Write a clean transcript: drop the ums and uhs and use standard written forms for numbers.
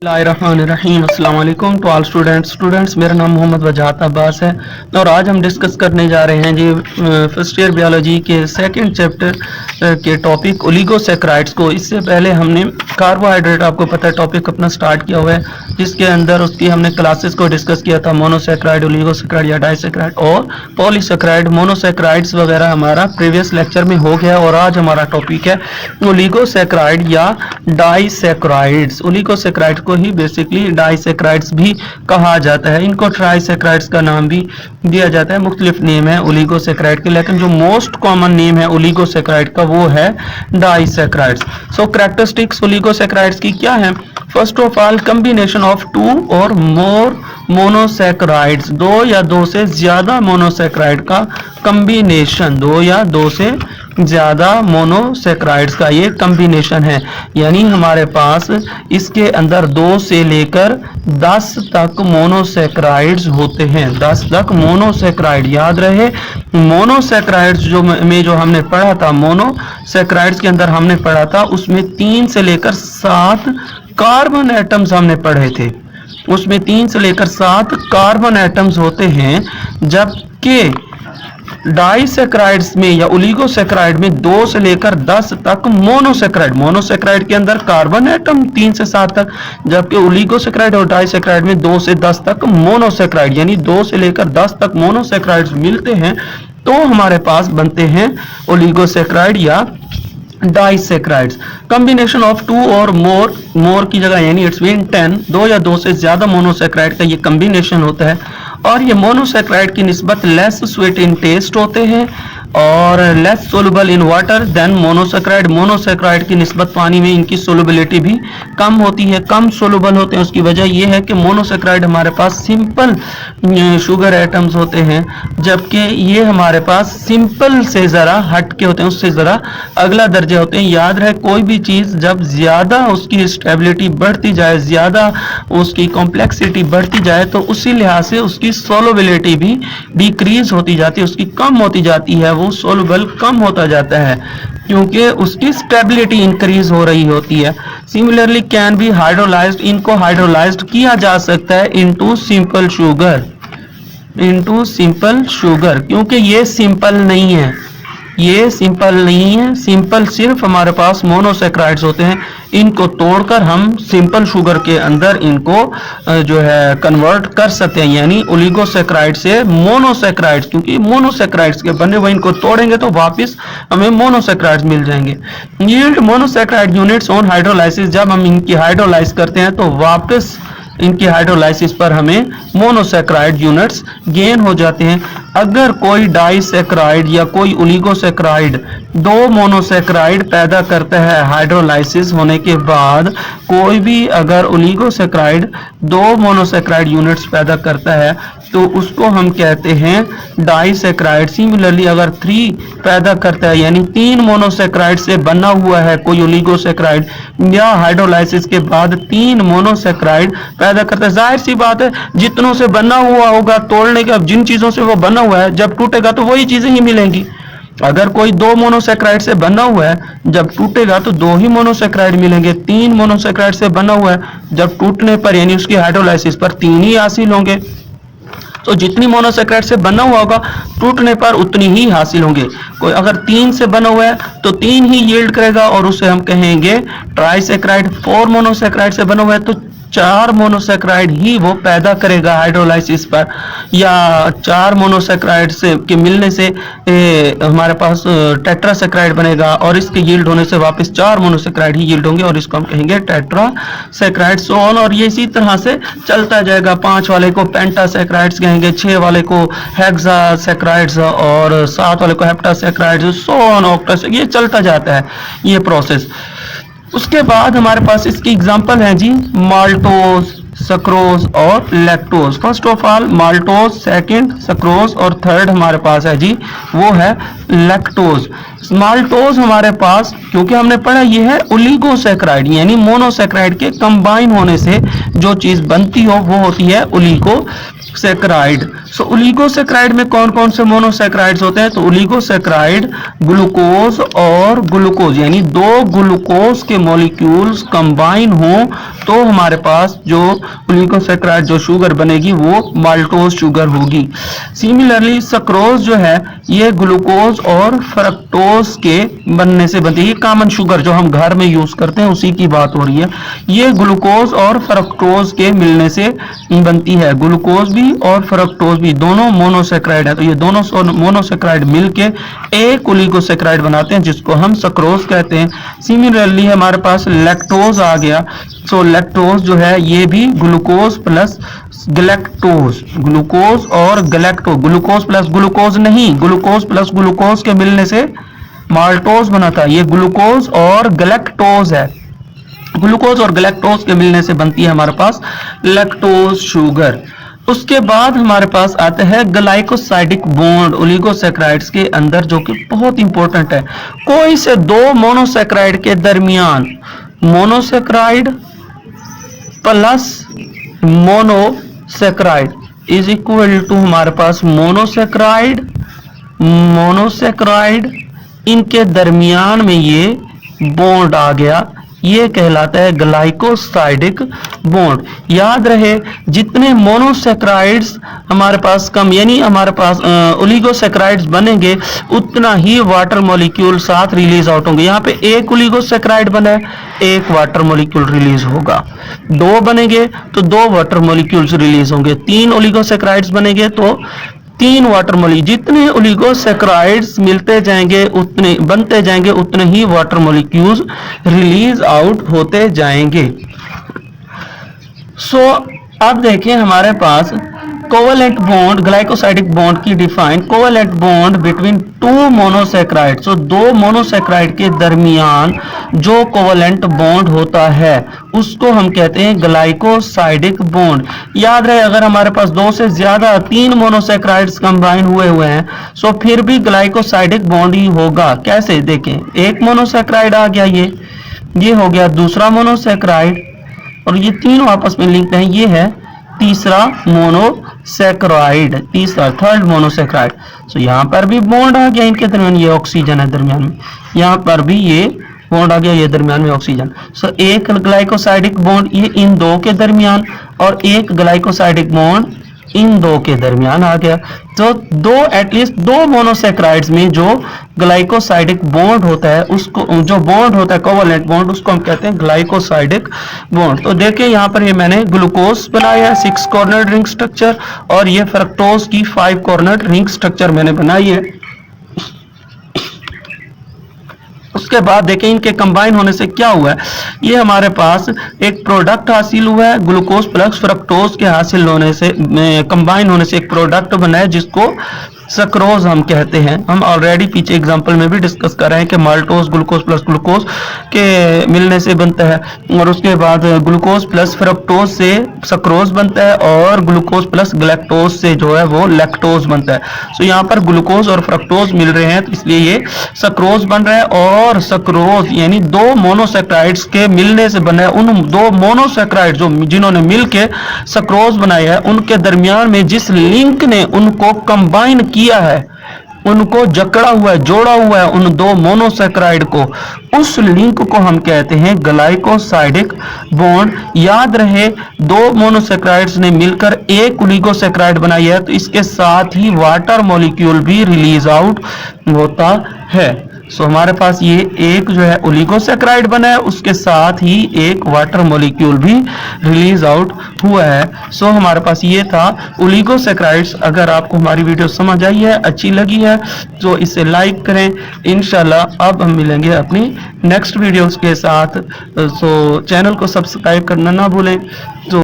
बिस्मिल्लाहिर्रहमानिर्रहीम अस्सलाम वालेकुम टू ऑल स्टूडेंट्स मेरा नाम मोहम्मद वजाहत अब्बास है और आज हम डिस्कस करने जा रहे हैं जी फर्स्ट ईयर बायोलॉजी के सेकंड चैप्टर के टॉपिक ओलिगोसैकेराइड्स को। इससे पहले हमने कार्बोहाइड्रेट, आपको पता है टॉपिक अपना स्टार्ट किया हुआ है, जिसके अंदर उसकी हमने क्लासेस को डिस्कस किया था, मोनोसैकेराइड, ओलिगोसैकेराइड या डाइसैकेराइड और पॉलीसैकेराइड। मोनोसैकेराइड्स वगैरह हमारा प्रीवियस लेक्चर में हो गया और आज हमारा टॉपिक है ओलिगोसैकेराइड या डाइसैकेराइड्स। ओलिगोसैकेराइड को ही बेसिकली डाइसैकेराइड्स भी कहा जाता है, इनको ट्राइसैकेराइड्स का नाम भी दिया जाता है। मुख्तलिफ नेम है ओलिगोसैकेराइड के, लेकिन जो मोस्ट कॉमन नेम है ओलिगोसैकेराइड का वो है डाइसैकेराइड्स। सो कैरेक्टरिस्टिक्स ओलिगोसैकेराइड्स की क्या है? First of all, combination of two और मोर मोनोसैकेराइड्स, दो या दो से ज्यादा मोनोसैकेराइड का कॉम्बिनेशन, दो या दो से ज्यादा मोनोसैकेराइड्स का ये कॉम्बिनेशन है। यानी हमारे पास इसके अंदर 2 से लेकर 10 तक मोनोसैकेराइड्स होते हैं, 10 तक मोनोसैकेराइड। याद रहे, मोनोसैकेराइड्स जो हमने पढ़ा था, मोनोसैकेराइड्स के अंदर हमने पढ़ा था, उसमें 3 से लेकर 7 कार्बन एटम्स हमने पढ़े थे, उसमें 3 से लेकर 7 कार्बन एटम्स होते हैं, जबकि डाइसैकेराइड्स में या ओलिगोसैकेराइड में 2 से लेकर 10 तक मोनोसैकेराइड। मोनोसैकेराइड के अंदर कार्बन एटम 3 से 7 तक, जबकि ओलिगोसैकेराइड और डाइसैकेराइड में 2 से 10 तक मोनोसैकेराइड, यानी 2 से लेकर 10 तक मोनोसैकेराइड्स मिलते हैं तो हमारे पास बनते हैं ओलिगोसैकेराइड या डाइसैकेराइड्स। कॉम्बिनेशन ऑफ 2 और मोर की जगह यानी इट्स मीन 10, 2 या 2 से ज्यादा मोनोसैकेराइड का ये कॉम्बिनेशन होता है और ये मोनोसैकेराइड की निस्बत लेस स्वीट इन टेस्ट होते हैं और less soluble in water than monosaccharide. Monosaccharide की निस्बत पानी में इनकी सोलुबिलिटी भी कम होती है, कम सोलुबल होते हैं। उसकी वजह यह है कि मोनोसैकेराइड हमारे पास सिंपल शुगर एटम्स होते हैं, जबकि ये हमारे पास सिंपल से ज़रा हट के होते हैं, उससे ज़रा अगला दर्जे होते हैं। याद रहे, कोई भी चीज़ जब ज़्यादा उसकी स्टेबिलिटी बढ़ती जाए, ज़्यादा उसकी कॉम्प्लेक्सिटी बढ़ती जाए, तो उसी लिहाज से उसकी सोलुबिलिटी भी डिक्रीज होती जाती है, उसकी कम होती जाती है, वो सोलुबल कम होता जाता है क्योंकि उसकी स्टेबिलिटी इंक्रीज हो रही होती है। सिमिलरली कैन बी हाइड्रोलाइज्ड, इनको हाइड्रोलाइज्ड किया जा सकता है इनटू सिंपल शुगर, क्योंकि ये सिंपल नहीं है, ये सिंपल नहीं है। सिंपल सिर्फ हमारे पास मोनोसैकेराइड्स होते हैं, इनको तोड़कर हम सिंपल शुगर के अंदर इनको जो है कन्वर्ट कर सकते हैं, यानी ओलिगोसैकेराइड से मोनोसैकेराइड्स, क्योंकि मोनोसैकेराइड्स के बने हुए इनको तोड़ेंगे तो वापस हमें मोनोसैकेराइड्स मिल जाएंगे। Yield monosaccharide units on hydrolysis, जब हम इनकी हाइड्रोलाइज करते हैं तो वापस इनकी हाइड्रोलाइसिस पर हमें मोनोसैकेराइड यूनिट्स गेन हो जाते हैं। अगर कोई डाइसैकेराइड या कोई ओलिगोसैकेराइड 2 मोनोसैकेराइड पैदा करता है हाइड्रोलाइसिस होने के बाद, कोई भी अगर ओलिगोसैकेराइड 2 मोनोसैकेराइड यूनिट्स पैदा करता है तो उसको हम कहते हैं डाइसैकेराइड। सिमिलरली अगर 3 पैदा करता है, यानी 3 मोनोसैकेराइड से बना हुआ है कोई ओलिगोसैकेराइड, या हाइड्रोलाइसिस के बाद 3 मोनोसैकेराइड पैदा करता है, जाहिर सी बात है जितनों से बना हुआ होगा तोड़ने के, अब जिन चीजों से वो बना हुआ है जब टूटेगा तो वही चीजें ही मिलेंगी। अगर कोई 2 मोनोसैकेराइड से बना हुआ है, जब टूटेगा तो 2 ही मोनोसैकेराइड मिलेंगे। 3 मोनोसैकेराइड से बना हुआ है, जब टूटने पर यानी उसकी हाइड्रोलाइसिस पर 3 ही हासिल होंगे। तो जितनी मोनोसैकेराइड से बना हुआ होगा टूटने पर उतनी ही हासिल होंगे। कोई अगर 3 से बना हुआ है तो 3 ही यील्ड करेगा और उसे हम कहेंगे ट्राइसैकेराइड। 4 मोनोसैकेराइड से बना हुआ है तो 4 मोनोसैकेराइड ही वो पैदा करेगा हाइड्रोलाइसिस पर, या 4 मोनोसैकेराइड से के मिलने से हमारे पास टेट्रासैकेराइड बनेगा और इसके यील्ड होने से वापस 4 मोनोसैकेराइड ही यील्ड होंगे और इसको हम कहेंगे टेट्रासैकेराइड। सो ऑन, और ये इसी तरह से चलता जाएगा। 5 वाले को पेंटासैकेराइड्स कहेंगे, 6 वाले को हेक्सासैकेराइड्स और 7 वाले को हेप्टासैकेराइड्स, सो ऑन ऑक्टासैकेराइड, ये चलता जाता है ये प्रोसेस। उसके बाद हमारे पास इसकी एग्जांपल है जी माल्टोज, सक्रोज और lactose. First of all maltose, second sucrose और थर्ड हमारे पास है जी वो है लैक्टोज। माल्टोज हमारे पास, क्योंकि हमने पढ़ा ये है ओलिगोसैकेराइड, यानी मोनोसैकेराइड के कंबाइन होने से जो चीज बनती हो वो होती है ओलिगो सेक्राइड। सो ओलिगोसेक्राइड में कौन कौन से मोनोसेक्राइड्स होते हैं? तो ओलिगोसेक्राइड ग्लूकोज और ग्लूकोज यानी दो ग्लूकोज के मॉलिक्यूल्स कंबाइन हो तो हमारे पास जो ओलिगोसेक्राइड जो शुगर बनेगी वो माल्टोज शुगर होगी। सिमिलरली सक्रोज जो है ये ग्लूकोज और फ्रक्टोज के बनने से बनती है। ये कॉमन शुगर जो हम घर में यूज करते हैं उसी की बात हो रही है। ये ग्लूकोज और फ्रक्टोज के मिलने से बनती है। ग्लूकोज भी और फ्रक्टोज भी दोनों मोनोसेक्राइड है, तो ये दोनों मोनोसेक्राइड मिलके एक ओलिगोसेक्राइड बनाते हैं जिसको हम सक्रोज कहते हैं। सिमिलरली हमारे पास लैक्टोज आ गया। सो लैक्टोज जो है ये भी ग्लूकोज प्लस गैलेक्टोज, ग्लूकोज और गैलेक्टो, ग्लूकोज प्लस ग्लूकोज नहीं, ग्लूकोज प्लस ग्लूकोज के मिलने से माल्टोज बनाता है। ये ग्लूकोज और गैलेक्टोज है, ग्लूकोज और गैलेक्टोज के मिलने से बनती है हमारे पास लैक्टोज शुगर। उसके बाद हमारे पास आता है ग्लाइकोसाइडिक बॉन्ड ओलिगोसेक्राइड्स के अंदर, जो कि बहुत इंपॉर्टेंट है। कोई से दो मोनोसेक्राइड के दरमियान monosaccharide plus monosaccharide is equal to हमारे पास मोनोसेक्राइड, इनके दरमियान में ये बॉन्ड आ गया, ये कहलाता है ग्लाइकोसाइडिक बॉन्ड। याद रहे जितने मोनोसेक्राइड्स हमारे पास कम यानी हमारे पास ओलिगोसेक्राइड्स बनेंगे उतना ही वाटर मॉलिक्यूल साथ रिलीज आउट होंगे। यहाँ पे एक ओलिगोसेक्राइड बना है, एक वाटर मॉलिक्यूल रिलीज होगा। दो बनेंगे तो दो वाटर मॉलिक्यूल्स रिलीज होंगे। तीन ओलिगोसेक्राइड्स बनेंगे तो तीन वाटर मॉलिक्यूल, जितने ओलिगोसेक्राइड्स मिलते जाएंगे उतने बनते जाएंगे उतने ही वाटर मॉलिक्यूल्स रिलीज आउट होते जाएंगे। सो अब देखें हमारे पास कोवेलेंट बॉन्ड, ग्लाइकोसाइडिक बॉन्ड की define, covalent bond between two monosaccharide. So दो मोनोसेक्राइड के दरमियान जो कोवेलेंट बॉन्ड होता है उसको हम कहते हैं ग्लाइकोसाइडिक बॉन्ड। याद रहे अगर हमारे पास दो से ज्यादा तीन मोनोसेक्राइड्स कंबाइन हुए हैं सो फिर भी ग्लाइकोसाइडिक बॉन्ड ही होगा। कैसे देखें, एक मोनोसेक्राइड आ गया, ये हो गया दूसरा मोनोसेक्राइड और ये तीनों आपस में लिंक्ड हैं, ये है तीसरा मोनोसेक्राइड, तीसरा थर्ड मोनोसेक्राइड। सो यहाँ पर भी बॉन्ड आ गया इनके दरमियान, ये ऑक्सीजन है दरमियान में, यहाँ पर भी ये बॉन्ड आ गया, ये दरमियान में ऑक्सीजन। सो एक ग्लाइकोसाइडिक बॉन्ड ये इन दो के दरमियान और एक ग्लाइकोसाइडिक बॉन्ड इन दो के दरमियान आ गया। तो दो एटलीस्ट दो मोनोसेक्राइड्स में जो ग्लाइकोसाइडिक बॉन्ड होता है उसको, जो बॉन्ड होता है कोवेलेंट बॉन्ड, उसको हम कहते हैं ग्लाइकोसाइडिक बॉन्ड। तो देखिए यहाँ पर ये मैंने ग्लूकोज बनाया है 6 कॉर्नर रिंग स्ट्रक्चर और ये फ्रक्टोज की 5 कॉर्नर रिंग स्ट्रक्चर मैंने बनाई है। उसके बाद देखें इनके कंबाइन होने से क्या हुआ है, ये हमारे पास एक प्रोडक्ट हासिल हुआ है, ग्लूकोज प्लस फ्रक्टोज के हासिल होने से कंबाइन होने से एक प्रोडक्ट बना है जिसको सक्रोज हम कहते हैं। हम ऑलरेडी पीछे एग्जांपल में भी डिस्कस कर रहे हैं कि माल्टोज ग्लूकोज प्लस ग्लूकोज के मिलने से बनता है और उसके बाद ग्लूकोज प्लस फ्रक्टोज से सक्रोज बनता है और ग्लूकोज प्लस गैलेक्टोज से जो है वो लैक्टोज बनता है। सो यहाँ पर ग्लूकोज और फ्रक्टोज मिल रहे हैं तो इसलिए ये सक्रोज बन रहा है और सक्रोज यानी दो मोनोसेक्राइड्स के मिलने से बना है। उन दो मोनोसेक्राइड जो जिन्होंने मिलके सक्रोज बनाया है उनके दरमियान में जिस लिंक ने उनको कंबाइन किया है, उनको जकड़ा हुआ है, जोड़ा हुआ है उन दो मोनोसेक्राइड को, उस लिंक को हम कहते हैं ग्लाइकोसाइडिक बॉन्ड। याद रहे दो मोनोसेक्राइड्स ने मिलकर एक ओलिगोसेक्राइड बनाई है तो इसके साथ ही वाटर मॉलिक्यूल भी रिलीज आउट होता है। सो हमारे पास ये एक जो है ओलिगोसेक्राइड बना है उसके साथ ही एक वाटर मॉलिक्यूल भी रिलीज आउट हुआ है। सो हमारे पास ये था ओलिगोसेक्राइड्स। अगर आपको हमारी वीडियो समझ आई है, अच्छी लगी है तो इसे लाइक करें। इंशाल्लाह अब हम मिलेंगे अपनी नेक्स्ट वीडियोस के साथ। सो चैनल को सब्सक्राइब करना ना भूलें। तो